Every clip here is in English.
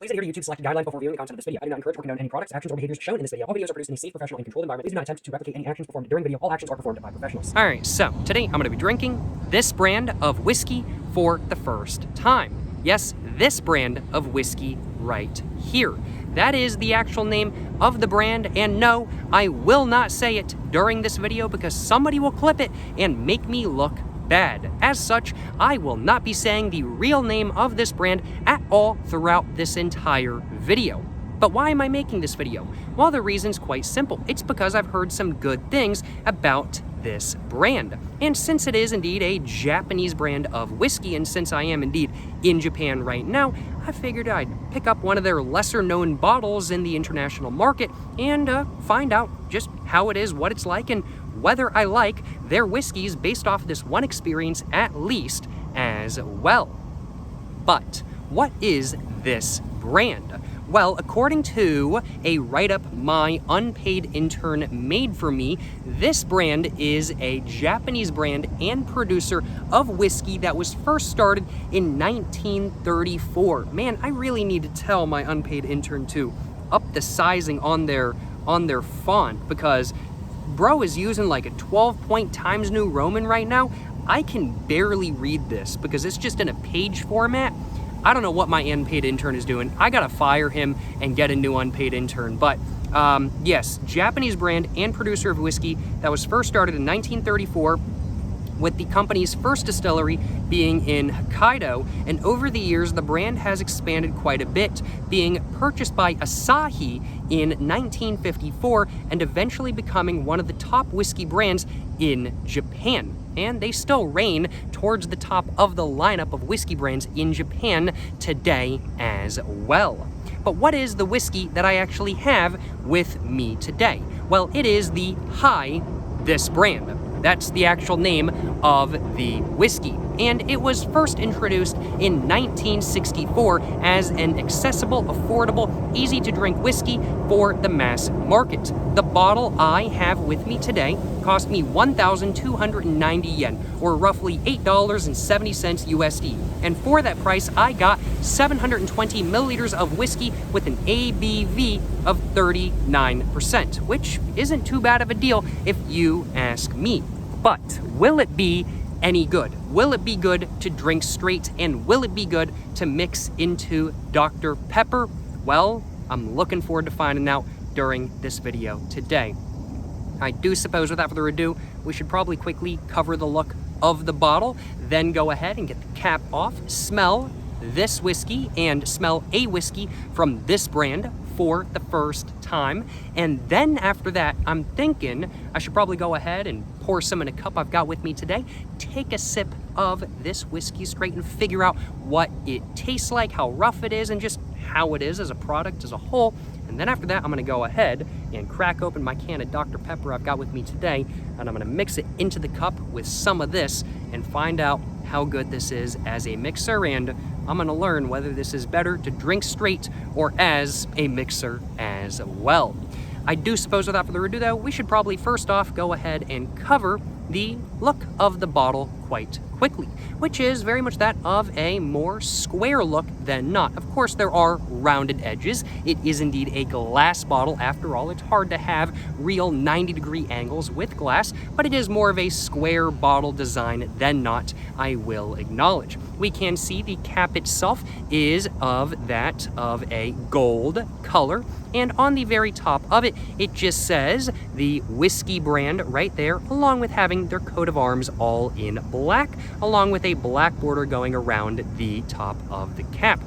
Please adhere to YouTube's selected guidelines before viewing the content of this video. I do not encourage or condone any products, actions, or behaviors shown in this video. All videos are produced in a safe, professional, and controlled environment. Please do not attempt to replicate any actions performed during the video. All actions are performed by professionals. Alright, so today I'm going to be drinking this brand of whiskey for the first time. Yes, this brand of whiskey right here. That is the actual name of the brand, and no, I will not say it during this video because somebody will clip it and make me look bad. As such, I will not be saying the real name of this brand at all throughout this entire video. But why am I making this video? Well, the reason's quite simple. It's because I've heard some good things about this brand. And since it is indeed a Japanese brand of whiskey, and since I am indeed in Japan right now, I figured I'd pick up one of their lesser known bottles in the international market and find out just how it is, what it's like, and whether I like their whiskeys based off this one experience at least as well. But what is this brand? Well, according to a write-up my unpaid intern made for me, this brand is a Japanese brand and producer of whiskey that was first started in 1934. Man, I really need to tell my unpaid intern to up the sizing on their font, because bro is using like a 12-point Times New Roman right now. I can barely read this because it's just in a page format. I don't know what my unpaid intern is doing. I gotta fire him and get a new unpaid intern. But yes, Japanese brand and producer of whiskey that was first started in 1934, with the company's first distillery being in Hokkaido. And over the years, the brand has expanded quite a bit, being purchased by Asahi in 1954 and eventually becoming one of the top whiskey brands in Japan. And they still reign towards the top of the lineup of whiskey brands in Japan today as well. But what is the whiskey that I actually have with me today? Well, it is the This brand. That's the actual name of the whiskey. And it was first introduced in 1964 as an accessible, affordable, easy-to-drink whiskey for the mass market. The bottle I have with me today cost me 1,290 yen, or roughly $8.70 USD. And for that price, I got 720 milliliters of whiskey with an ABV of 39%, which isn't too bad of a deal if you ask me. But will it be any good? Will it be good to drink straight, and will it be good to mix into Dr. Pepper? Well, I'm looking forward to finding out during this video today. I do suppose, without further ado, we should probably quickly cover the look of the bottle, then go ahead and get the cap off, smell this whiskey, and smell a whiskey from this brand for the first time. And then after that, I'm thinking I should probably go ahead and pour some in a cup I've got with me today, take a sip of this whiskey straight and figure out what it tastes like, how rough it is, and just how it is as a product as a whole. And then after that, I'm gonna go ahead and crack open my can of Dr. Pepper I've got with me today, and I'm gonna mix it into the cup with some of this and find out how good this is as a mixer, and I'm gonna learn whether this is better to drink straight or as a mixer as well. I do suppose, without further ado though, we should probably first off go ahead and cover the look of the bottle quite quickly, which is very much that of a more square look than not. Of course, there are rounded edges. It is indeed a glass bottle. After all, it's hard to have real 90-degree angles with glass, but it is more of a square bottle design than not, I will acknowledge. We can see the cap itself is of that of a gold color, and on the very top of it, it just says the whiskey brand right there, along with having their coat of arms all in black, along with a black border going around the top of the cap.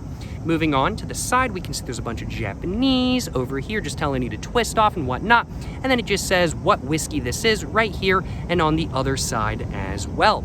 Moving on to the side, we can see there's a bunch of Japanese over here just telling you to twist off and whatnot, and then it just says what whiskey this is right here and on the other side as well.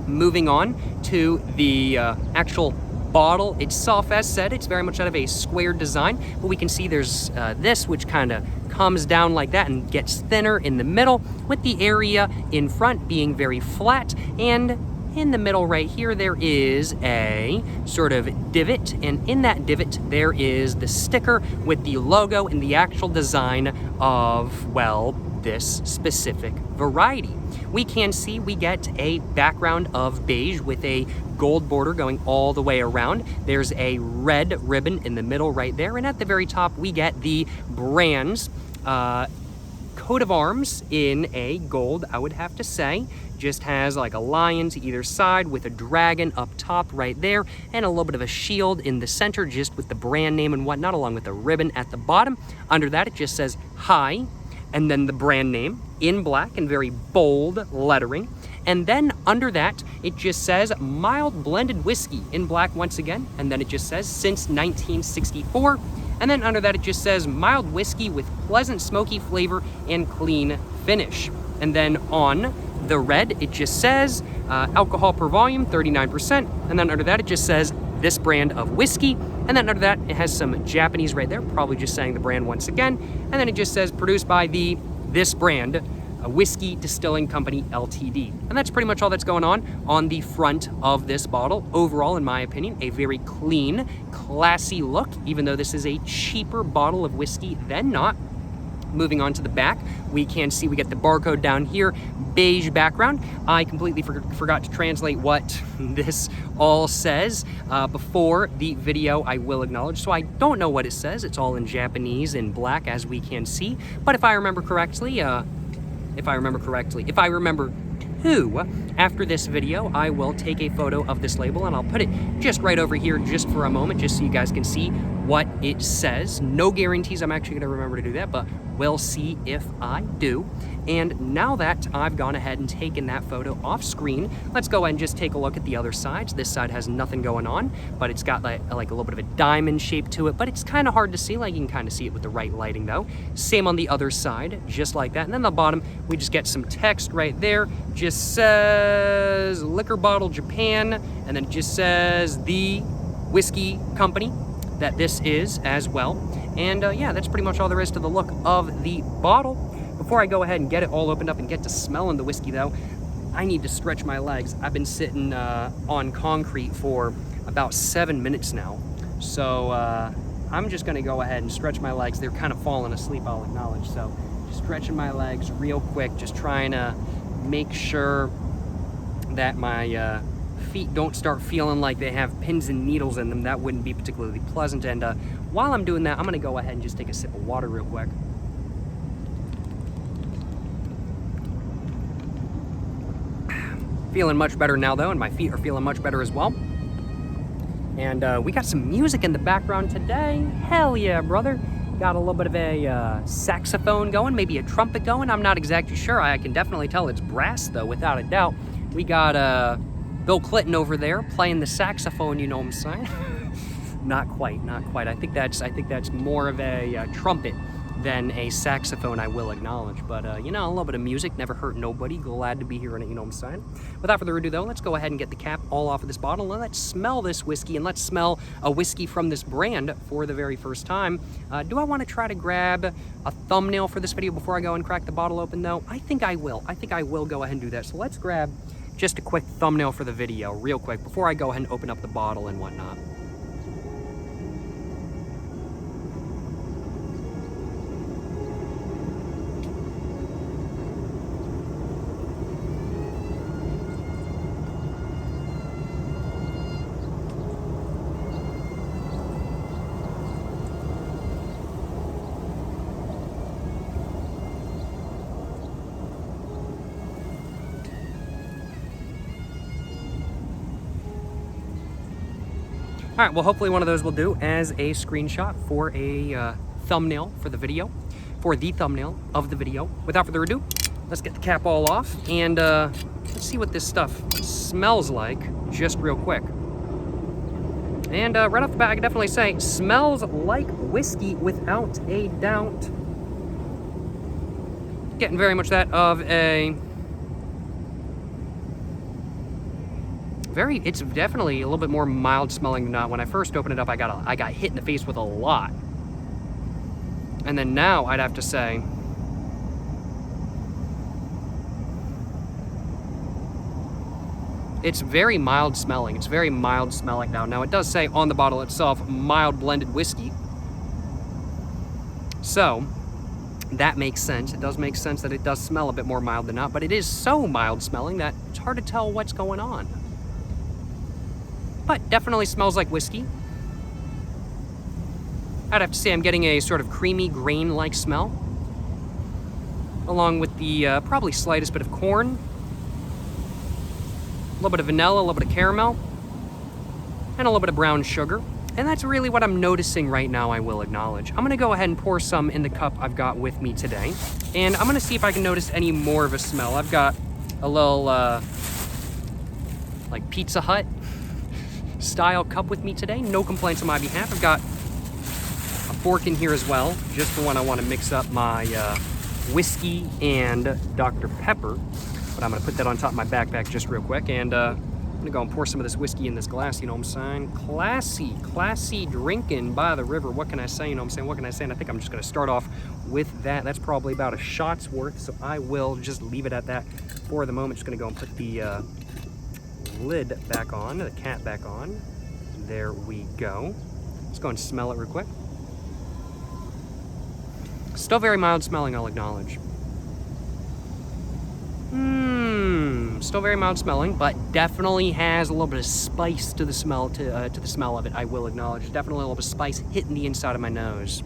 Moving on to the actual bottle itself, as said, it's very much out of a square design, but we can see there's this, which kind of comes down like that and gets thinner in the middle, with the area in front being very flat, and in the middle right here there is a sort of divot, and in that divot there is the sticker with the logo and the actual design of, well, this specific variety. We can see we get a background of beige with a gold border going all the way around. There's a red ribbon in the middle right there, and at the very top we get the brand's coat of arms in a gold, I would have to say. Just has like a lion to either side with a dragon up top right there, and a little bit of a shield in the center just with the brand name and whatnot, along with a ribbon at the bottom. Under that it just says hi, and then the brand name in black and very bold lettering. And then under that, it just says mild blended whiskey in black once again. And then it just says since 1964. And then under that, it just says mild whiskey with pleasant smoky flavor and clean finish. And then on the red, it just says alcohol per volume, 39%. And then under that, it just says this brand of whiskey. And then under that, it has some Japanese right there, probably just saying the brand once again. And then it just says produced by this brand, a Whiskey Distilling Company Ltd. And that's pretty much all that's going on the front of this bottle. Overall, in my opinion, a very clean, classy look, even though this is a cheaper bottle of whiskey than not. Moving on to the back, we can see we get the barcode down here, beige background. I completely forgot to translate what this all says before the video, I will acknowledge. So I don't know what it says. It's all in Japanese in black, as we can see. But if I remember correctly, if I remember to, after this video, I will take a photo of this label and I'll put it just right over here just for a moment, just so you guys can see what it says. No guarantees I'm actually gonna remember to do that, but we'll see if I do. And now that I've gone ahead and taken that photo off screen, let's go ahead and just take a look at the other sides. This side has nothing going on, but it's got like a little bit of a diamond shape to it, but it's kind of hard to see. Like, you can kind of see it with the right lighting though. Same on the other side, just like that. And then the bottom, we just get some text right there. Just says Liquor Bottle Japan, and then it just says the whiskey company that this is as well. And yeah, that's pretty much all there is to the look of the bottle. Before I go ahead and get it all opened up and get to smelling the whiskey though, I need to stretch my legs. I've been sitting on concrete for about 7 minutes now. So I'm just gonna go ahead and stretch my legs. They're kind of falling asleep, I'll acknowledge. So just stretching my legs real quick, just trying to make sure that my feet don't start feeling like they have pins and needles in them. That wouldn't be particularly pleasant. And while I'm doing that, I'm gonna go ahead and just take a sip of water real quick. Feeling much better now though, and my feet are feeling much better as well. And we got some music in the background today. Hell yeah, brother. Got a little bit of a saxophone going, maybe a trumpet going. I'm not exactly sure. I can definitely tell it's brass though, without a doubt. We got Bill Clinton over there playing the saxophone, you know what I'm saying? Not quite. I think that's more of a trumpet than a saxophone, I will acknowledge. But, you know, a little bit of music, never hurt nobody. Glad to be hearing it, you know what I'm saying? Without further ado, though, let's go ahead and get the cap all off of this bottle, and let's smell this whiskey, and let's smell a whiskey from this brand for the very first time. Do I want to try to grab a thumbnail for this video before I go and crack the bottle open, though? I think I will. I think I will go ahead and do that. So let's grab just a quick thumbnail for the video, real quick, before I go ahead and open up the bottle and whatnot. All right, well, hopefully one of those will do as a screenshot for a thumbnail for the video, for the thumbnail of the video. Without further ado, let's get the cap all off and let's see what this stuff smells like just real quick. And right off the bat, I can definitely say, smells like whiskey without a doubt. Getting very much that of a it's definitely a little bit more mild smelling than not. When I first opened it up, I got hit in the face with a lot. And then now I'd have to say, it's very mild smelling. It's very mild smelling now. Now it does say on the bottle itself, mild blended whiskey. So that makes sense. It does make sense that it does smell a bit more mild than not, but it is so mild smelling that it's hard to tell what's going on. But definitely smells like whiskey. I'd have to say I'm getting a sort of creamy grain-like smell, along with the probably slightest bit of corn, a little bit of vanilla, a little bit of caramel, and a little bit of brown sugar. And that's really what I'm noticing right now, I will acknowledge. I'm gonna go ahead and pour some in the cup I've got with me today. And I'm gonna see if I can notice any more of a smell. I've got a little, like Pizza Hut style cup with me today. No complaints on my behalf. I've got a fork in here as well, just for when I wanna mix up my whiskey and Dr. Pepper. But I'm gonna put that on top of my backpack just real quick, and I'm gonna go and pour some of this whiskey in this glass, you know what I'm saying? Classy drinking by the river. What can I say, you know what I'm saying? What can I say? And I think I'm just gonna start off with that. That's probably about a shot's worth, so I will just leave it at that for the moment. Just gonna go and put the lid back on, the cap back on. There we go. Let's go and smell it real quick. Still very mild smelling, I'll acknowledge. Still very mild smelling, but definitely has a little bit of spice to the smell to the smell of it, I will acknowledge. Definitely a little bit of spice hitting the inside of my nose.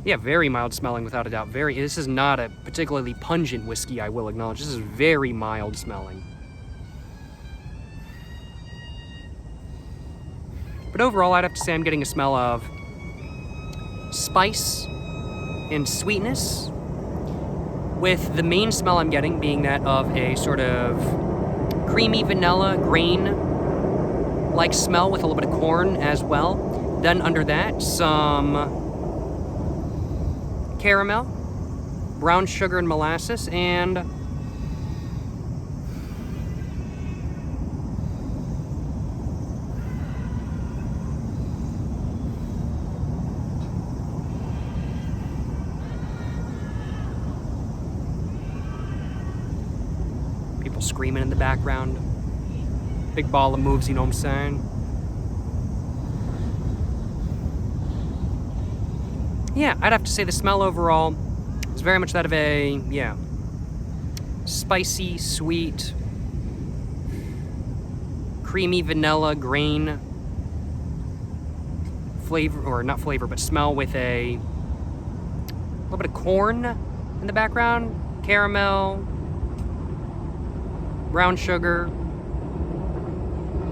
Yeah, very mild smelling without a doubt. This is not a particularly pungent whiskey, I will acknowledge. This is very mild smelling. But overall, I'd have to say I'm getting a smell of spice and sweetness, with the main smell I'm getting being that of a sort of creamy vanilla grain-like smell with a little bit of corn as well. Then under that, some caramel, brown sugar and molasses, and people screaming in the background. Big ball of moves, you know what I'm saying? Yeah, I'd have to say the smell overall is very much that of a, spicy, sweet, creamy vanilla grain flavor, or not flavor, but smell with a little bit of corn in the background, caramel, brown sugar, a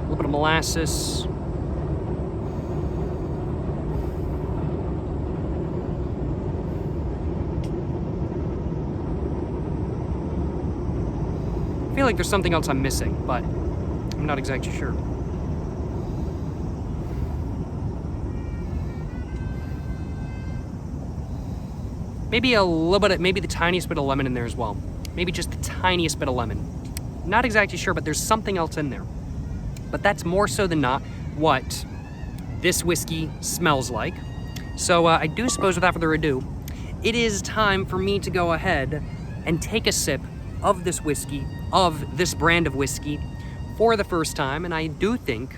little bit of molasses. I feel like there's something else I'm missing, but I'm not exactly sure. Maybe a little bit, maybe the tiniest bit of lemon in there as well. Maybe just the tiniest bit of lemon. Not exactly sure, but there's something else in there. But that's more so than not what this whiskey smells like. So I do suppose, without further ado, it is time for me to go ahead and take a sip of this whiskey, of this brand of whiskey, for the first time. And I do think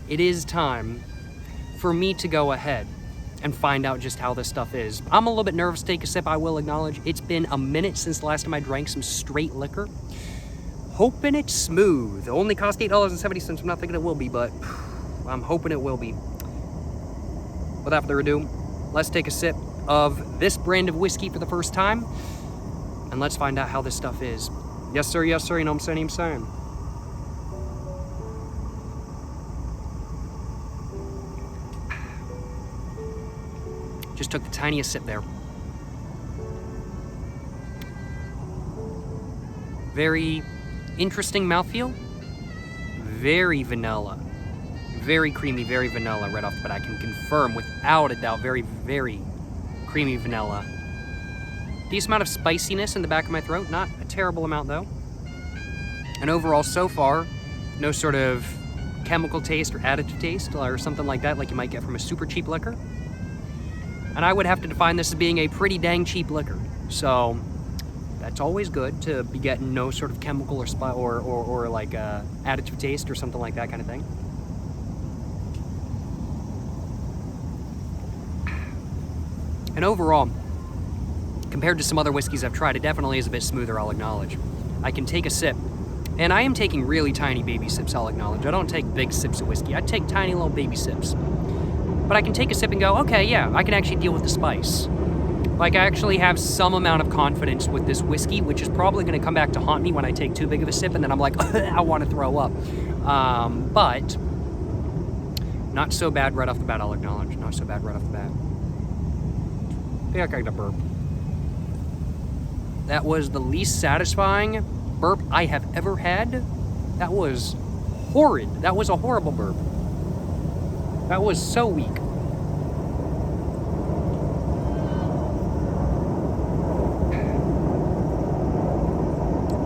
it is time for me to go ahead and find out just how this stuff is. I'm a little bit nervous to take a sip, I will acknowledge. It's been a minute since the last time I drank some straight liquor. Hoping it's smooth. It only cost $8.70. I'm not thinking it will be, but I'm hoping it will be. Without further ado, let's take a sip of this brand of whiskey for the first time, and let's find out how this stuff is. Yes, sir, you know what I'm saying, Just took the tiniest sip there. Very interesting mouthfeel. Very vanilla. Very creamy, very vanilla right off the bat. I can confirm without a doubt, very, very creamy vanilla. Decent amount of spiciness in the back of my throat. Not a terrible amount though. And overall, so far, no sort of chemical taste or additive taste or something like that, like you might get from a super cheap liquor. And I would have to define this as being a pretty dang cheap liquor. So that's always good to be getting no sort of chemical or like additive taste or something like that kind of thing. And overall, compared to some other whiskeys I've tried, it definitely is a bit smoother, I'll acknowledge. I can take a sip, and I am taking really tiny baby sips, I'll acknowledge. I don't take big sips of whiskey. I take tiny little baby sips. But I can take a sip and go, okay, yeah, I can actually deal with the spice. Like, I actually have some amount of confidence with this whiskey, which is probably going to come back to haunt me when I take too big of a sip, and then I'm like, I want to throw up. But not so bad right off the bat, I'll acknowledge. Not so bad right off the bat. I think I got a burp. That was the least satisfying burp I have ever had. That was horrid. That was a horrible burp. That was so weak.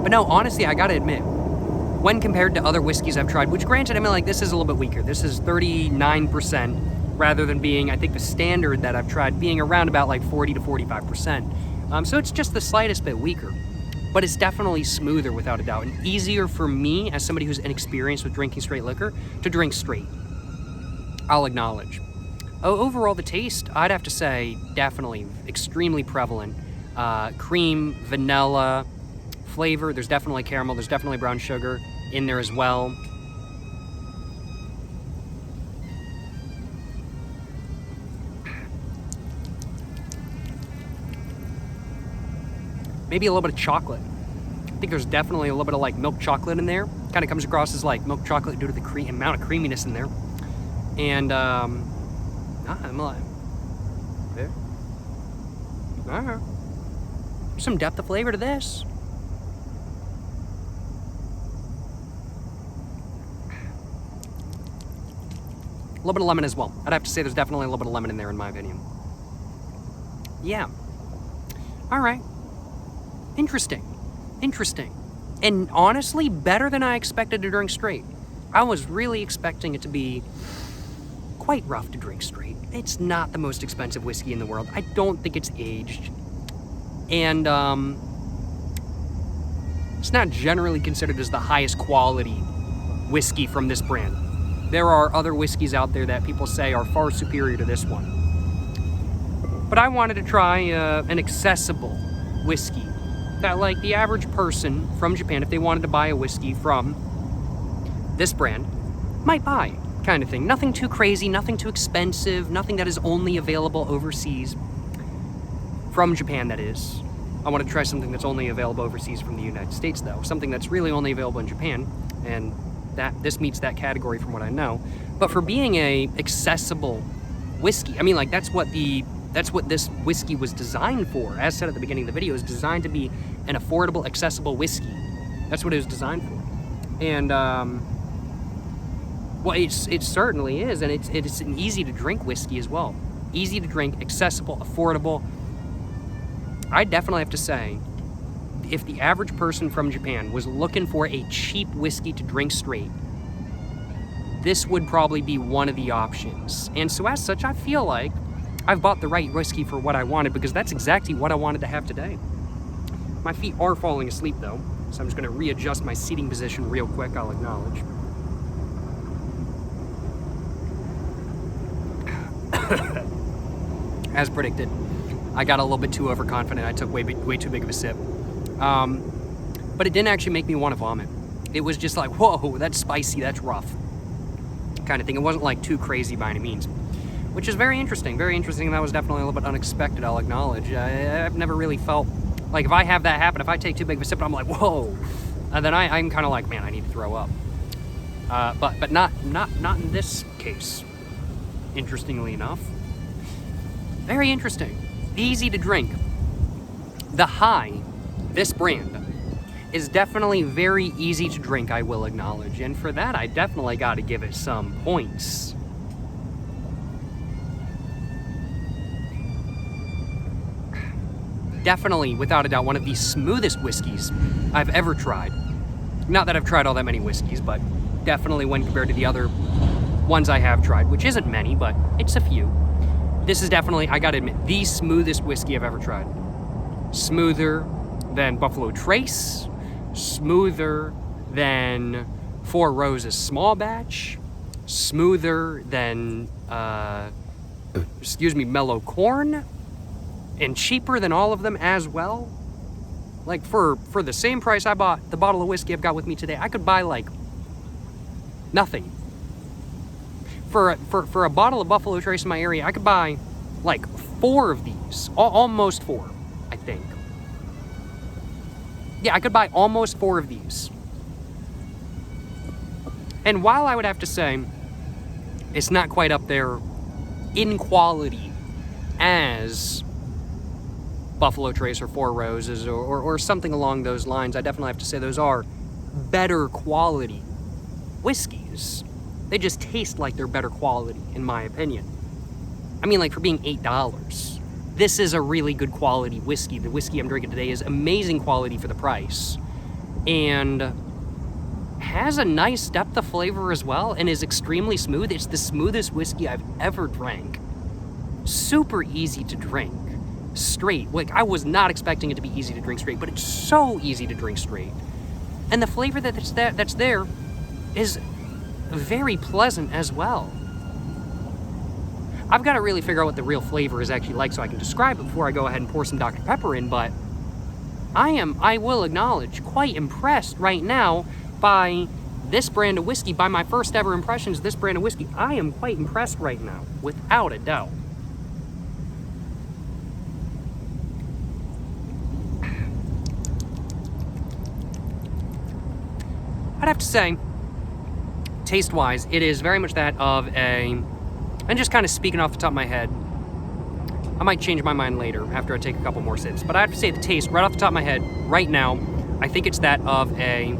But no, honestly, I gotta admit, when compared to other whiskeys I've tried, which granted, I mean, like, this is a little bit weaker. This is 39%, rather than being, I think, the standard that I've tried being around about like 40 to 45%. So it's just the slightest bit weaker. But it's definitely smoother, without a doubt, and easier for me, as somebody who's inexperienced with drinking straight liquor, to drink straight. I'll acknowledge. Overall, the taste, I'd have to say, definitely extremely prevalent. Cream, vanilla, flavor, there's definitely caramel, there's definitely brown sugar in there as well. Maybe a little bit of chocolate. I think there's definitely a little bit of like milk chocolate in there. Kind of comes across as like milk chocolate due to the amount of creaminess in there. And I'm like, yeah. All right. Some depth of flavor to this. A little bit of lemon as well. I'd have to say there's definitely a little bit of lemon in there, in my opinion. Yeah. All right. Interesting. And honestly, better than I expected to drink straight. I was really expecting it to be quite rough to drink straight. It's not the most expensive whiskey in the world. I don't think it's aged. And it's not generally considered as the highest quality whiskey from this brand. There are other whiskeys out there that people say are far superior to this one. But I wanted to try an accessible whiskey that, like, the average person from Japan, if they wanted to buy a whiskey from this brand, might buy, kind of thing. Nothing too crazy, nothing too expensive, nothing that is only available overseas. From Japan, that is. I want to try something that's only available overseas from the United States, though. Something that's really only available in Japan, and this meets that category from what I know. But for being a accessible whiskey, I mean, like, that's what this whiskey was designed for. As said at the beginning of the video, it was designed to be an affordable, accessible whiskey. That's what it was designed for. And, well, it certainly is, and it's an easy to drink whiskey as well. Easy to drink, accessible, affordable. I definitely have to say, if the average person from Japan was looking for a cheap whiskey to drink straight, this would probably be one of the options. And so as such, I feel like I've bought the right whiskey for what I wanted, because that's exactly what I wanted to have today. My feet are falling asleep though, so I'm just going to readjust my seating position real quick, I'll acknowledge. As predicted, I got a little bit too overconfident. I took way too big of a sip. But it didn't actually make me want to vomit. It was just like, whoa, that's spicy, that's rough, kind of thing. It wasn't like too crazy by any means, which is very interesting. Very interesting. That was definitely a little bit unexpected, I'll acknowledge. I've never really felt like, if I have that happen, if I take too big of a sip, I'm like, whoa, and then I'm kind of like, man, I need to throw up. But not in this case. Interestingly enough, very interesting. Easy to drink. The High, this brand, is definitely very easy to drink, I will acknowledge, and for that I definitely got to give it some points. Definitely, without a doubt, one of the smoothest whiskeys I've ever tried. Not that I've tried all that many whiskeys, but definitely when compared to the other ones I have tried, which isn't many, but it's a few. This is definitely, I gotta admit, the smoothest whiskey I've ever tried. Smoother than Buffalo Trace, smoother than Four Roses Small Batch, smoother than, Mellow Corn, and cheaper than all of them as well. Like, for the same price I bought the bottle of whiskey I've got with me today, I could buy, like, nothing. For a bottle of Buffalo Trace in my area, I could buy, like, 4 of these. Almost 4, I think. Yeah, I could buy almost 4 of these. And while I would have to say it's not quite up there in quality as Buffalo Trace or Four Roses or something along those lines, I definitely have to say those are better quality whiskeys. They just taste like they're better quality, in my opinion. I mean, like, for being $8, this is a really good quality whiskey. The whiskey I'm drinking today is amazing quality for the price. And has a nice depth of flavor as well, and is extremely smooth. It's the smoothest whiskey I've ever drank. Super easy to drink straight. Like, I was not expecting it to be easy to drink straight, but it's so easy to drink straight. And the flavor that's there is very pleasant as well. I've got to really figure out what the real flavor is actually like so I can describe it before I go ahead and pour some Dr. Pepper in, but I will acknowledge, quite impressed right now by this brand of whiskey, by my first ever impressions of this brand of whiskey. I am quite impressed right now, without a doubt. I'd have to say, taste-wise, it is very much that of a, and just kind of speaking off the top of my head, I might change my mind later after I take a couple more sips, but I have to say the taste, right off the top of my head, right now, I think it's that of a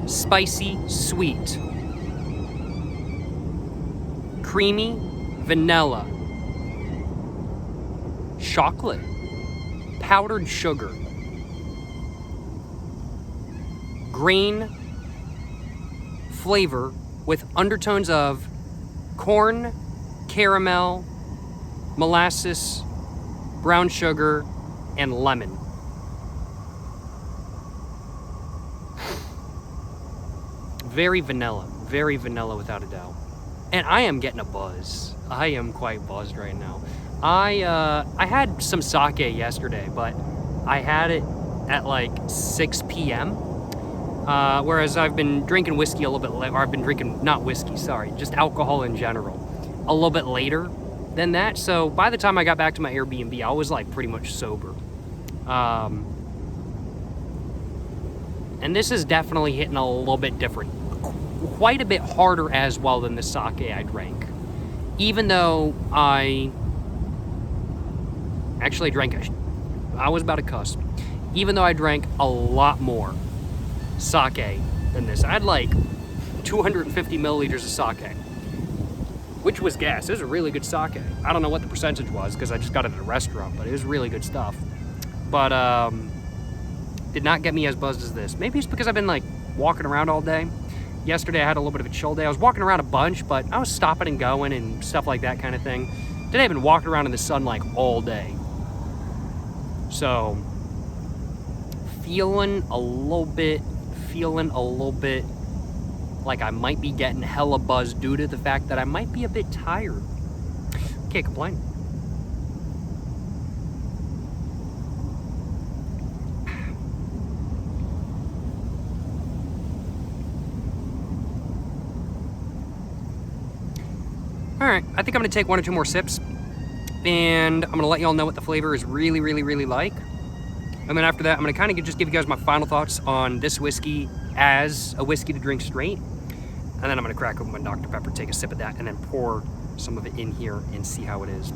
spicy, sweet, creamy, vanilla, chocolate, powdered sugar, grain flavor with undertones of corn, caramel, molasses, brown sugar, and lemon. Very vanilla without a doubt. And I am getting a buzz. I am quite buzzed right now. I had some sake yesterday, but I had it at like 6 p.m. Whereas I've been drinking whiskey a little bit later, or I've been drinking, not whiskey, sorry, just alcohol in general, a little bit later than that. So by the time I got back to my Airbnb, I was like pretty much sober. And this is definitely hitting a little bit different. Quite a bit harder as well than the sake I drank. Even though I actually drank, I was about to cuss. Even though I drank a lot more sake than this. I had like 250 milliliters of sake, which was gas. It was a really good sake. I don't know what the percentage was because I just got it at a restaurant, but it was really good stuff. But did not get me as buzzed as this. Maybe it's because I've been like walking around all day. Yesterday I had a little bit of a chill day. I was walking around a bunch, but I was stopping and going and stuff like that kind of thing. Today I've been walking around in the sun like all day. So feeling a little bit like I might be getting hella buzzed due to the fact that I might be a bit tired. Can't complain. All right, I think I'm gonna take 1 or 2 more sips, and I'm gonna let y'all know what the flavor is really like. And then after that, I'm gonna kind of just give you guys my final thoughts on this whiskey as a whiskey to drink straight. And then I'm gonna crack open my Dr. Pepper, take a sip of that, and then pour some of it in here and see how it is.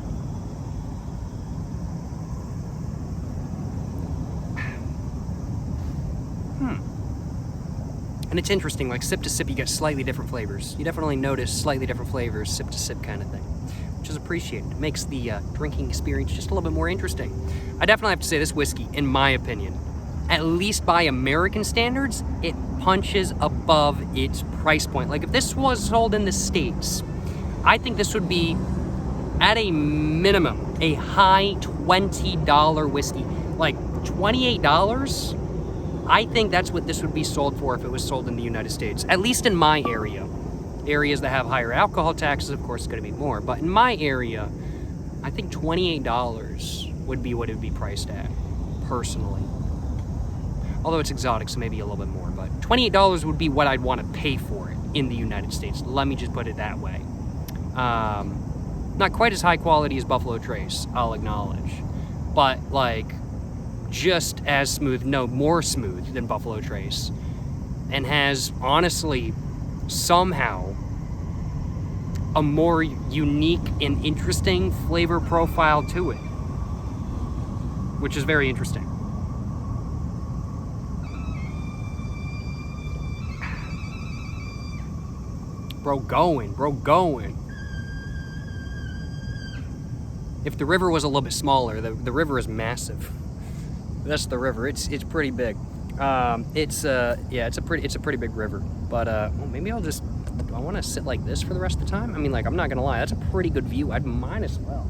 And it's interesting, like sip to sip, you get slightly different flavors. You definitely notice slightly different flavors, sip to sip kind of thing, which is appreciated. It makes the drinking experience just a little bit more interesting. I definitely have to say this whiskey, in my opinion, at least by American standards, it punches above its price point. Like if this was sold in the States, I think this would be at a minimum a high $20 whiskey. Like $28, I think that's what this would be sold for if it was sold in the United States, at least in my area. Areas that have higher alcohol taxes, of course, it's going to be more. But in my area, I think $28 would be what it would be priced at, personally. Although it's exotic, so maybe a little bit more. But $28 would be what I'd want to pay for it in the United States. Let me just put it that way. Not quite as high quality as Buffalo Trace, I'll acknowledge. But, like, just as smooth, no, more smooth than Buffalo Trace. And has, honestly, somehow a more unique and interesting flavor profile to it, which is very interesting. Bro going. If the river was a little bit smaller, the river is massive. That's the river. It's pretty big. It's a pretty big river. But well, maybe I'll just. Do I want to sit like this for the rest of the time? I mean, like, I'm not gonna lie, that's a pretty good view. I'd might as well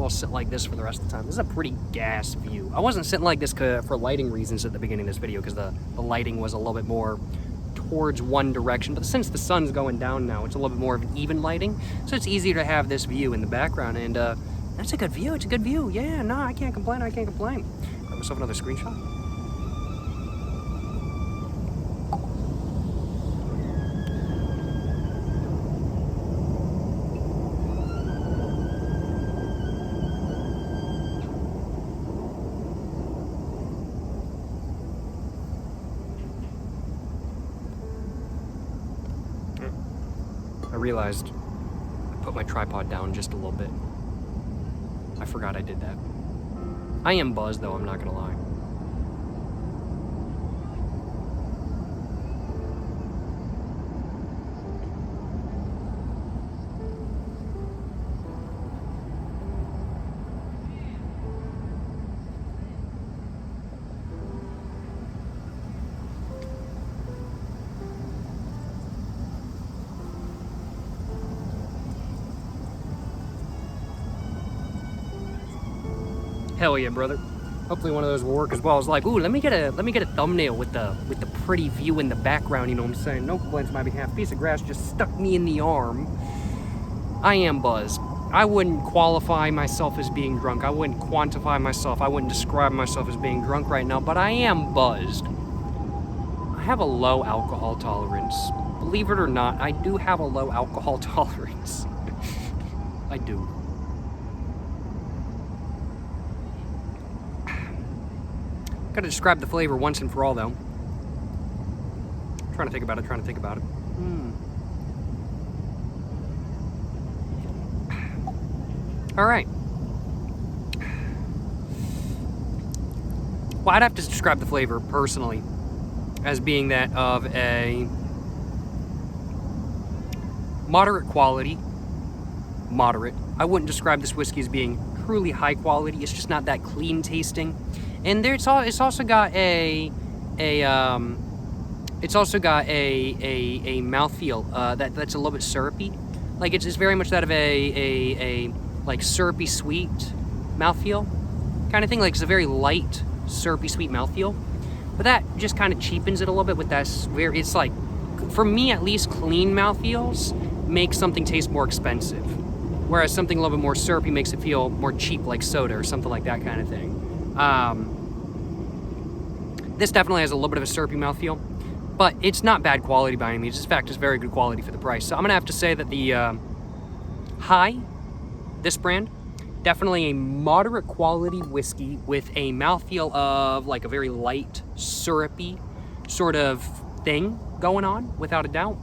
sit like this for the rest of the time. This is a pretty gas view. I wasn't sitting like this for lighting reasons at the beginning of this video because the lighting was a little bit more towards one direction. But since the sun's going down now, it's a little bit more of an even lighting, so it's easier to have this view in the background. And that's a good view. It's a good view. Yeah, no, I can't complain. Grab myself another screenshot. I realized I put my tripod down just a little bit. I forgot I did that. I am buzzed though, I'm not gonna lie. Hell yeah, brother. Hopefully one of those will work as well. I was like, ooh, let me get a thumbnail with the pretty view in the background, you know what I'm saying? No complaints on my behalf. Piece of grass just stuck me in the arm. I am buzzed. I wouldn't qualify myself as being drunk. I wouldn't quantify myself. I wouldn't describe myself as being drunk right now, but I am buzzed. I have a low alcohol tolerance. Believe it or not, I do have a low alcohol tolerance. I do. Gotta describe the flavor once and for all, though. Trying to think about it. All right. Well, I'd have to describe the flavor personally as being that of a moderate quality. Moderate. I wouldn't describe this whiskey as being truly high quality. It's just not that clean tasting. And there, it's also got a mouthfeel that's a little bit syrupy. Like it's very much that of a like syrupy sweet mouthfeel kind of thing. Like it's a very light syrupy sweet mouthfeel, but that just kind of cheapens it a little bit with that. It's like, for me at least, clean mouthfeels make something taste more expensive, whereas something a little bit more syrupy makes it feel more cheap, like soda or something like that kind of thing. This definitely has a little bit of a syrupy mouthfeel, but it's not bad quality by any means. In fact, it's very good quality for the price. So I'm gonna have to say that the this brand, definitely a moderate quality whiskey with a mouthfeel of like a very light, syrupy sort of thing going on, without a doubt.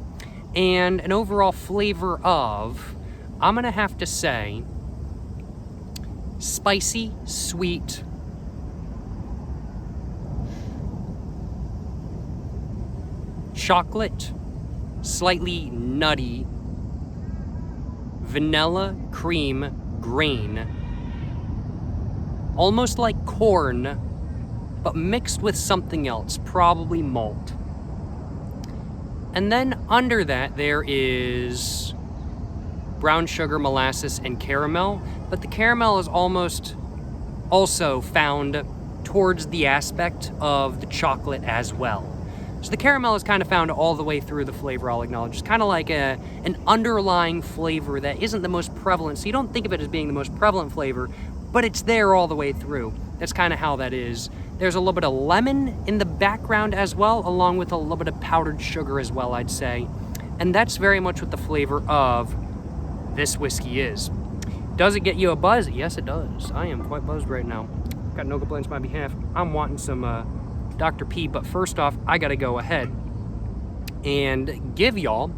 And an overall flavor of, I'm gonna have to say, spicy, sweet, chocolate, slightly nutty, vanilla cream grain, almost like corn, but mixed with something else, probably malt. And then under that, there is brown sugar, molasses, and caramel. But the caramel is almost also found towards the aspect of the chocolate as well. So the caramel is kind of found all the way through the flavor, I'll acknowledge. It's kind of like an underlying flavor that isn't the most prevalent. So you don't think of it as being the most prevalent flavor, but it's there all the way through. That's kind of how that is. There's a little bit of lemon in the background as well, along with a little bit of powdered sugar as well, I'd say. And that's very much what the flavor of this whiskey is. Does it get you a buzz? Yes, it does. I am quite buzzed right now. Got no complaints on my behalf. I'm wanting some Dr. P, but first off, I gotta go ahead and give y'all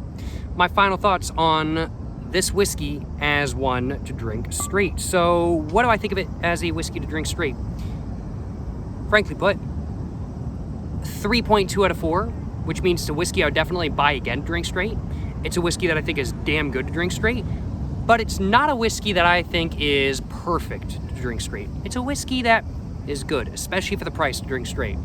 my final thoughts on this whiskey as one to drink straight. So what do I think of it as a whiskey to drink straight? Frankly put, 3.2 out of 4, which means it's a whiskey I would definitely buy again to drink straight. It's a whiskey that I think is damn good to drink straight, but it's not a whiskey that I think is perfect to drink straight. It's a whiskey that is good, especially for the price to drink straight.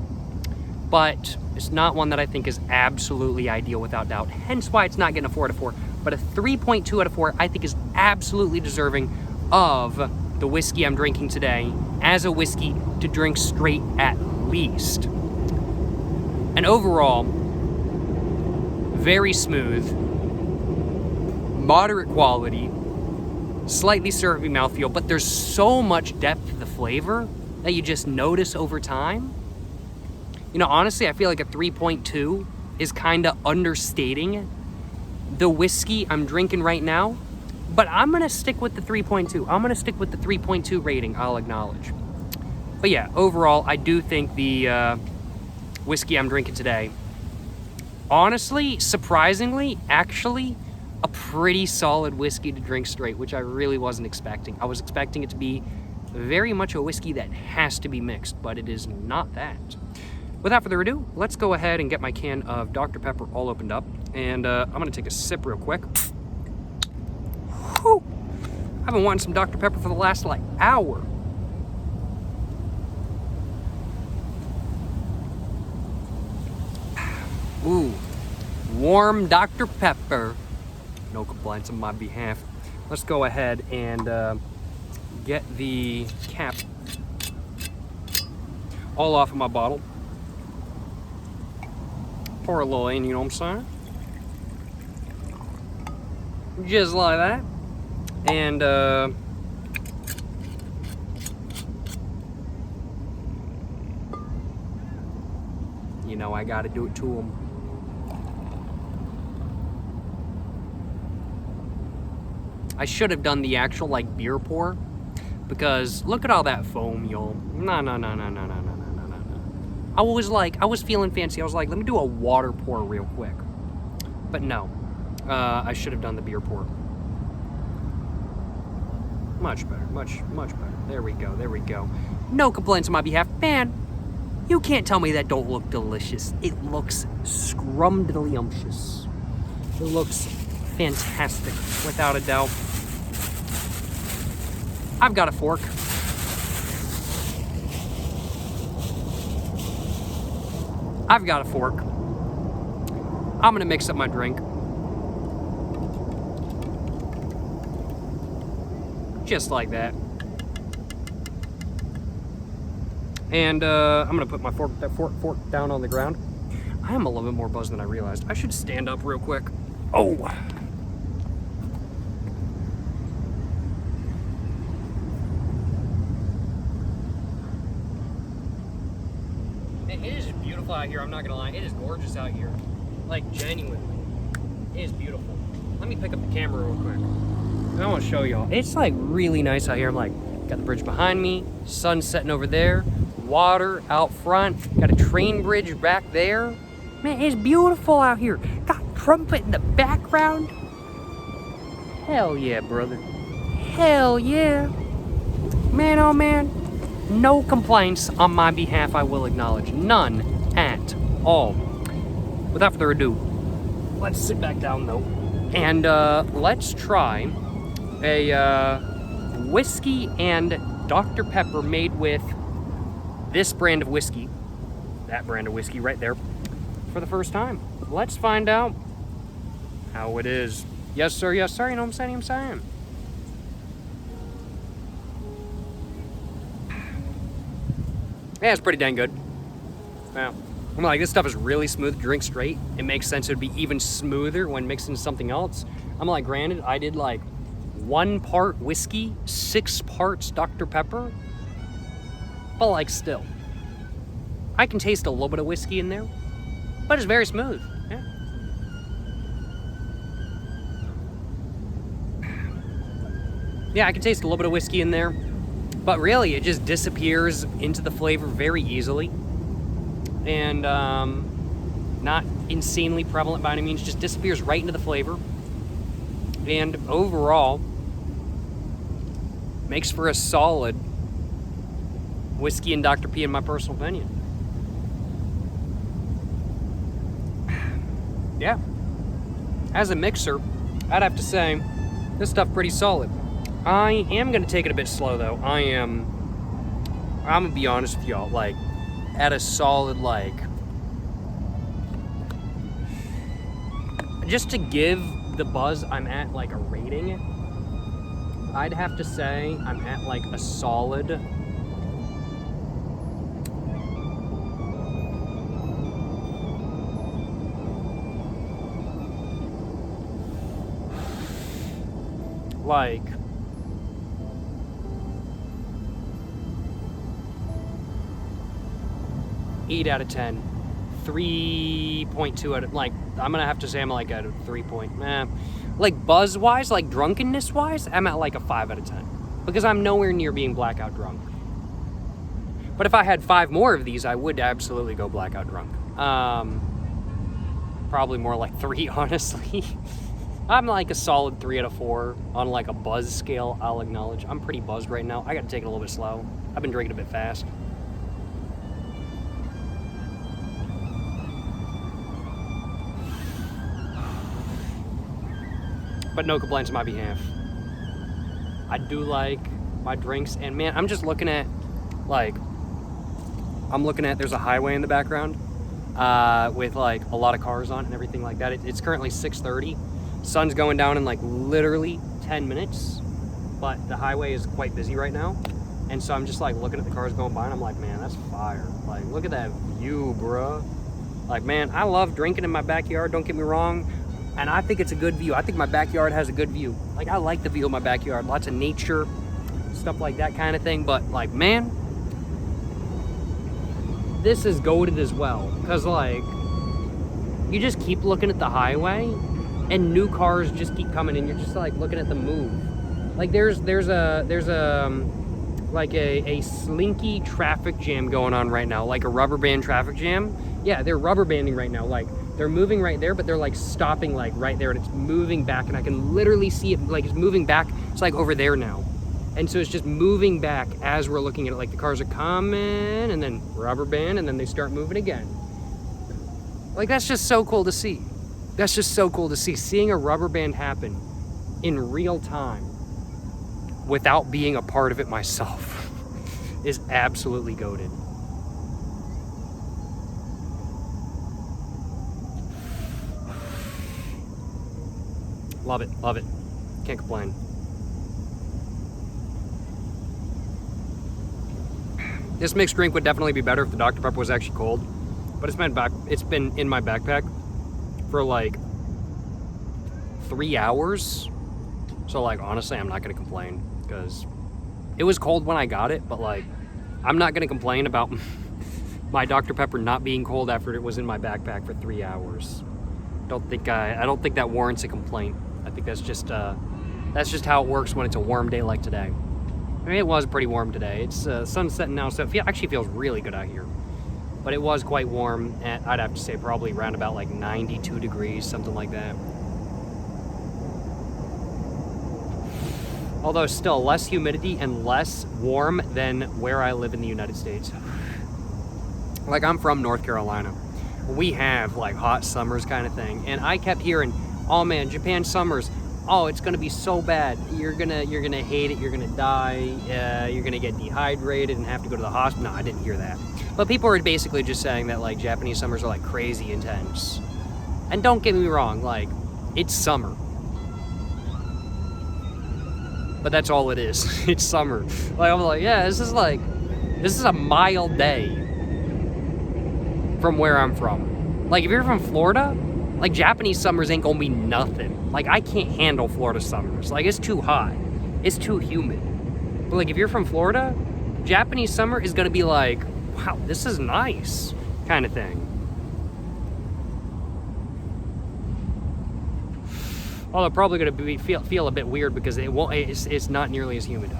But it's not one that I think is absolutely ideal without doubt. Hence why it's not getting a 4 out of 4. But a 3.2 out of 4 I think is absolutely deserving of the whiskey I'm drinking today as a whiskey to drink straight at least. And overall, very smooth, moderate quality, slightly syrupy mouthfeel, but there's so much depth to the flavor that you just notice over time. You know, honestly, I feel like a 3.2 is kind of understating the whiskey I'm drinking right now, but I'm gonna stick with the 3.2. I'm gonna stick with the 3.2 rating, I'll acknowledge. But yeah, overall, I do think the whiskey I'm drinking today, honestly, surprisingly, actually, a pretty solid whiskey to drink straight, which I really wasn't expecting. I was expecting it to be very much a whiskey that has to be mixed, but it is not that. Without further ado, let's go ahead and get my can of Dr. Pepper all opened up, and I'm gonna take a sip real quick. Whew. I've been wanting some Dr. Pepper for the last, hour. Ooh, warm Dr. Pepper. No complaints on my behalf. Let's go ahead and get the cap all off of my bottle. Pour a little in, you know what I'm saying? Just like that. And you know, I gotta do it to them. I should have done the actual beer pour, because look at all that foam, y'all. No. I was feeling fancy. I was like, let me do a water pour real quick. But no, I should have done the beer pour. Much better, much better. There we go. No complaints on my behalf. Man, you can't tell me that don't look delicious. It looks scrumdiddlyumptious. It looks fantastic, without a doubt. I've got a fork. I'm gonna mix up my drink. Just like that. And I'm gonna put my fork down on the ground. I am a little bit more buzzed than I realized. I should stand up real quick. Oh. It is beautiful out here, I'm not gonna lie. It is gorgeous out here. Genuinely. It is beautiful. Let me pick up the camera real quick. I want to show y'all. It's really nice out here. I'm got the bridge behind me, sun setting over there, water out front, got a train bridge back there. Man, it's beautiful out here. Got trumpet in the background. Hell yeah, brother. Hell yeah. Man, oh man. No complaints on my behalf, I will acknowledge. None at all. Without further ado, let's sit back down though. And let's try a whiskey and Dr. Pepper made with this brand of whiskey. That brand of whiskey right there for the first time. Let's find out how it is. Yes, sir, you know what I'm saying? Yeah, it's pretty dang good. Wow. I'm like, this stuff is really smooth to drink straight. It makes sense it would be even smoother when mixed into something else. I'm like, granted, I did like 1 part whiskey, 6 parts Dr. Pepper, but like still. I can taste a little bit of whiskey in there, but it's very smooth. Yeah. Yeah, I can taste a little bit of whiskey in there, but really it just disappears into the flavor very easily. And not insanely prevalent by any means, just disappears right into the flavor. And overall, makes for a solid whiskey and Dr. P in my personal opinion. Yeah. As a mixer, I'd have to say this stuff pretty solid. I am gonna take it a bit slow though. I'm gonna be honest with y'all, like at a solid like, just to give the buzz I'm at like a rating, I'd have to say I'm at like a solid like 8 out of 10, 3.2 out of, like, I'm gonna have to say I'm like at a 3 point, like buzz wise, like drunkenness wise, I'm at like a 5 out of 10 because I'm nowhere near being blackout drunk. But if I had 5 more of these, I would absolutely go blackout drunk. Probably more like 3, honestly. I'm like a solid 3 out of 4 on like a buzz scale. I'll acknowledge I'm pretty buzzed right now. I gotta take it a little bit slow. I've been drinking a bit fast. But no complaints on my behalf. I do like my drinks, and man, I'm just looking at, like, there's a highway in the background with like a lot of cars on and everything like that. It's currently 6:30. Sun's going down in like literally 10 minutes, but the highway is quite busy right now. And so I'm just like looking at the cars going by and I'm like, man, that's fire. Like, look at that view, bruh. Like, man, I love drinking in my backyard, don't get me wrong. And I think it's a good view. I think my backyard has a good view. Like, I like the view of my backyard. Lots of nature, stuff like that kind of thing. But, like, man, this is goated as well. Because, like, you just keep looking at the highway and new cars just keep coming in. You're just, like, looking at them move. Like, there's a slinky traffic jam going on right now. Like a rubber band traffic jam. Yeah, they're rubber banding right now. Like, they're moving right there, but they're like stopping like right there, and it's moving back, and I can literally see it, like it's moving back. It's like over there now, and so it's just moving back as we're looking at it. Like the cars are coming, and then rubber band, and then they start moving again. Like, that's just so cool to see. That's just so cool to see. Seeing a rubber band happen in real time without being a part of it myself is absolutely goated. Love it, love it. Can't complain. This mixed drink would definitely be better if the Dr. Pepper was actually cold, but it's been in my backpack for like 3 hours. So like, honestly, I'm not gonna complain because it was cold when I got it, but like, I'm not gonna complain about my Dr. Pepper not being cold after it was in my backpack for 3 hours. I don't think that warrants a complaint. I think that's just how it works when it's a warm day like today. I mean, it was pretty warm today. It's sun's setting now, so it actually feels really good out here. But it was quite warm, and I'd have to say probably around about like 92 degrees, something like that. Although still less humidity and less warm than where I live in the United States. Like, I'm from North Carolina. We have like hot summers kind of thing, and I kept hearing, oh man, Japan summers, oh, it's gonna be so bad. You're gonna hate it. You're gonna die. You're gonna get dehydrated and have to go to the hospital. No, I didn't hear that. But people are basically just saying that like Japanese summers are like crazy intense. And don't get me wrong, like It's summer. But that's all it is. It's summer. Like, I'm like, yeah, this is a mild day from where I'm from. Like, if you're from Florida, like, Japanese summers ain't gonna be nothing. Like, I can't handle Florida summers. Like, it's too hot. It's too humid. But, like, if you're from Florida, Japanese summer is gonna be like, wow, this is nice, kind of thing. Although probably gonna feel a bit weird because it's not nearly as humid,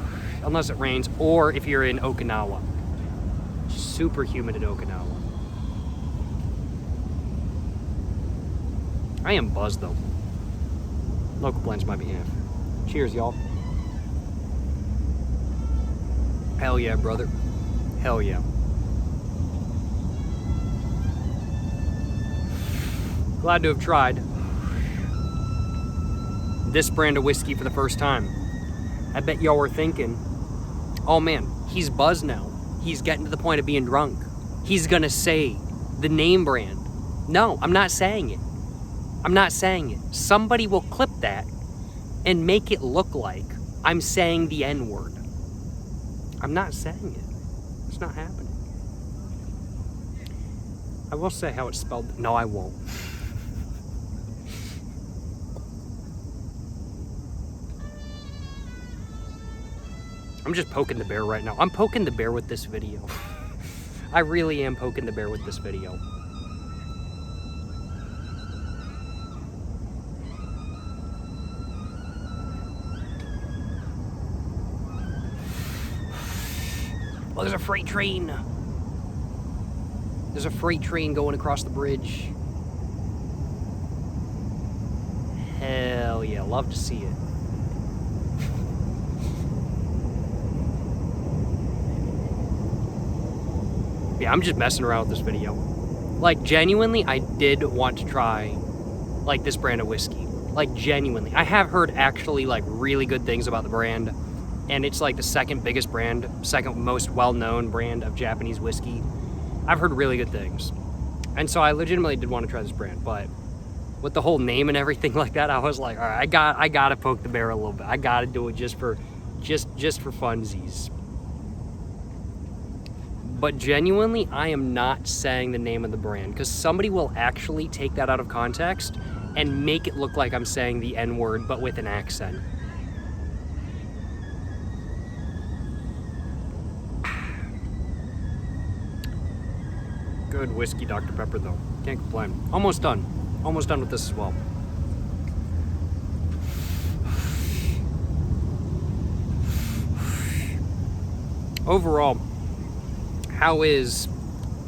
unless it rains, or if you're in Okinawa. Super humid in Okinawa. I am buzzed though. Local blends my behalf. Cheers, y'all. Hell yeah, brother. Hell yeah. Glad to have tried this brand of whiskey for the first time. I bet y'all were thinking, oh man, he's buzzed now. He's getting to the point of being drunk. He's gonna say the name brand. No, I'm not saying it. I'm not saying it. Somebody will clip that and make it look like I'm saying the N-word. I'm not saying it. It's not happening. I will say how it's spelled. No, I won't. I'm just poking the bear right now. I'm poking the bear with this video. I really am poking the bear with this video. Oh, there's a freight train. There's a freight train going across the bridge. Hell yeah, love to see it. Yeah, I'm just messing around with this video. Like, genuinely, I did want to try, like, this brand of whiskey. Like, genuinely. I have heard actually, like, really good things about the brand. And it's, like, the second biggest brand, second most well-known brand of Japanese whiskey. I've heard really good things. And so I legitimately did want to try this brand. But with the whole name and everything like that, I was like, all right, I gotta poke the bear a little bit. I gotta do it just for funsies. But genuinely, I am not saying the name of the brand because somebody will actually take that out of context and make it look like I'm saying the N-word, but with an accent. Good whiskey, Dr. Pepper, though. Can't complain. Almost done. Almost done with this as well. Overall, how is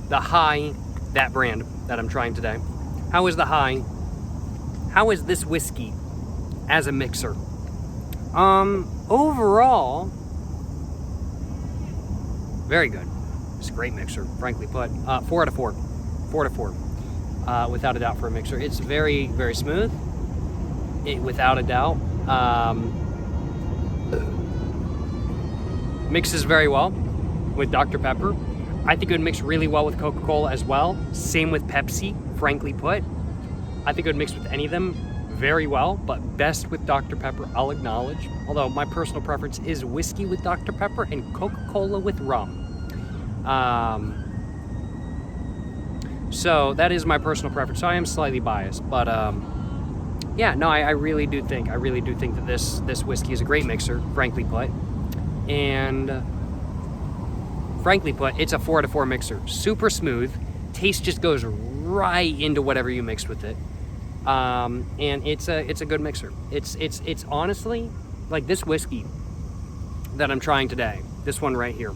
the high, that brand that I'm trying today? How is the high? How is this whiskey as a mixer? Overall, very good. It's a great mixer, frankly put. 4 out of 4. 4 out of 4. Without a doubt for a mixer. It's very, very smooth. Without a doubt. Mixes very well with Dr. Pepper. I think it would mix really well with Coca-Cola as well. Same with Pepsi, frankly put. I think it would mix with any of them very well, but best with Dr. Pepper, I'll acknowledge. Although my personal preference is whiskey with Dr. Pepper and Coca-Cola with rum. So that is my personal preference. So I am slightly biased, but yeah, no, I really do think that this whiskey is a great mixer, frankly put. And frankly put, it's a 4 out of 4 mixer. Super smooth. Taste just goes right into whatever you mixed with it. And it's a good mixer. It's honestly, like this whiskey that I'm trying today, this one right here.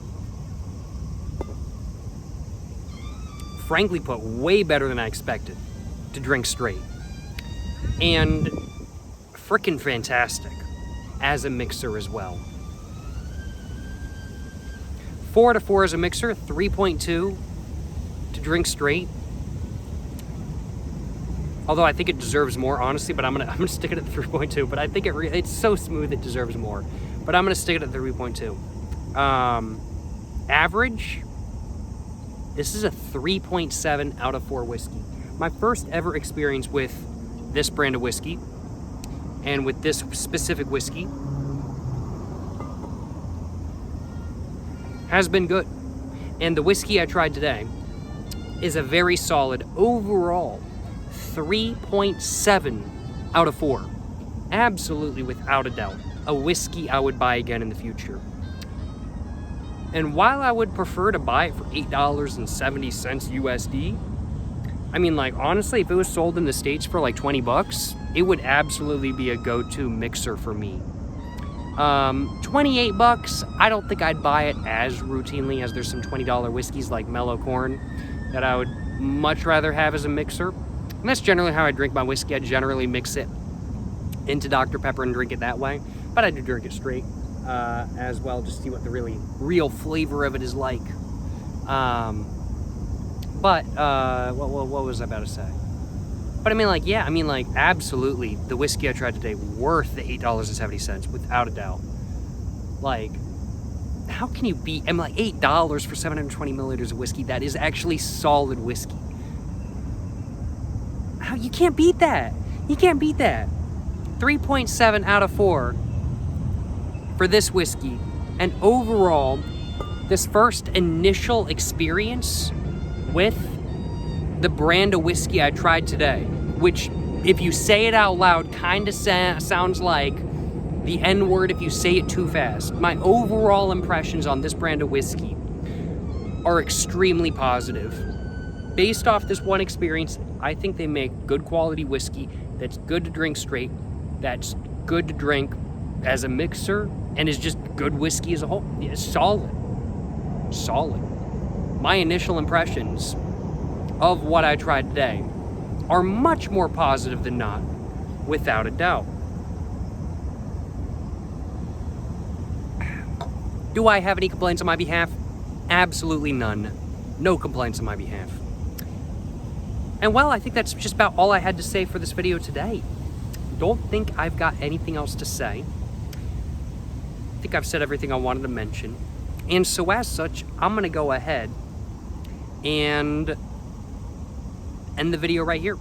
Frankly put, way better than I expected to drink straight. And frickin' fantastic as a mixer as well. 4 out of 4 as a mixer, 3.2 to drink straight. Although I think it deserves more, honestly, but I'm gonna stick it at 3.2. But I think it's so smooth it deserves more. But I'm gonna stick it at 3.2. Average. This is a 3.7 out of 4 whiskey. My first ever experience with this brand of whiskey And with this specific whiskey, has been good. And the whiskey I tried today is a very solid overall 3.7 out of 4. Absolutely, without a doubt, a whiskey I would buy again in the future. And while I would prefer to buy it for $8.70 USD, I mean, like, honestly, if it was sold in the States for like 20 bucks, it would absolutely be a go-to mixer for me. 28 bucks, I don't think I'd buy it as routinely as there's some $20 whiskeys like Mellow Corn that I would much rather have as a mixer. And that's generally how I drink my whiskey. I generally mix it into Dr. Pepper and drink it that way. But I do drink it straight as well, just to see what the really real flavor of it is like. What was I about to say? But I mean, like, yeah, I mean, like, absolutely, the whiskey I tried today, worth the $8.70, without a doubt. Like, how can you beat, I mean, like, $8 for 720 milliliters of whiskey? That is actually solid whiskey. How, you can't beat that. You can't beat that. 3.7 out of 4 for this whiskey. And overall, this first initial experience with the brand of whiskey I tried today, which, if you say it out loud, kind of sounds like the N-word if you say it too fast. My overall impressions on this brand of whiskey are extremely positive. Based off this one experience, I think they make good quality whiskey that's good to drink straight, that's good to drink as a mixer, and is just good whiskey as a whole. It's solid. Solid. My initial impressions of what I tried today are much more positive than not, without a doubt. Do I have any complaints on my behalf? Absolutely none. No complaints on my behalf. And well, I think that's just about all I had to say for this video today. Don't think I've got anything else to say. I think I've said everything I wanted to mention. And so as such, I'm gonna go ahead and end the video right here.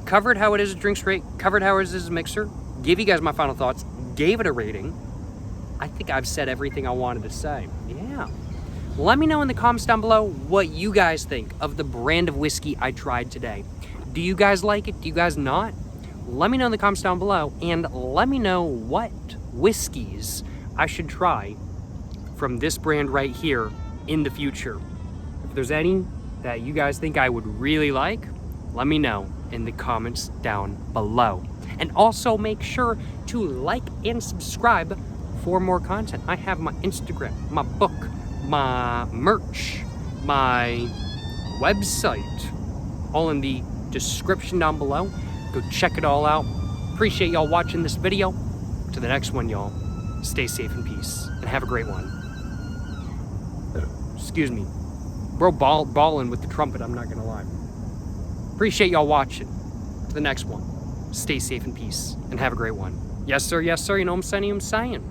Covered how it is to drink straight, covered how it is as a mixer, gave you guys my final thoughts, gave it a rating. I think I've said everything I wanted to say. Yeah. Let me know in the comments down below what you guys think of the brand of whiskey I tried today. Do you guys like it? Do you guys not? Let me know in the comments down below, and let me know what whiskeys I should try from this brand right here in the future. If there's any that you guys think I would really like, let me know in the comments down below. And also make sure to like and subscribe for more content. I have my Instagram, my book, my merch, my website, all in the description down below. Go check it all out. Appreciate y'all watching this video. To the next one, y'all. Stay safe and peace, and have a great one. Excuse me. Bro balling with the trumpet, I'm not gonna lie. Appreciate y'all watching. To the next one. Stay safe and peace, and have a great one. Yes, sir, you know what I'm saying?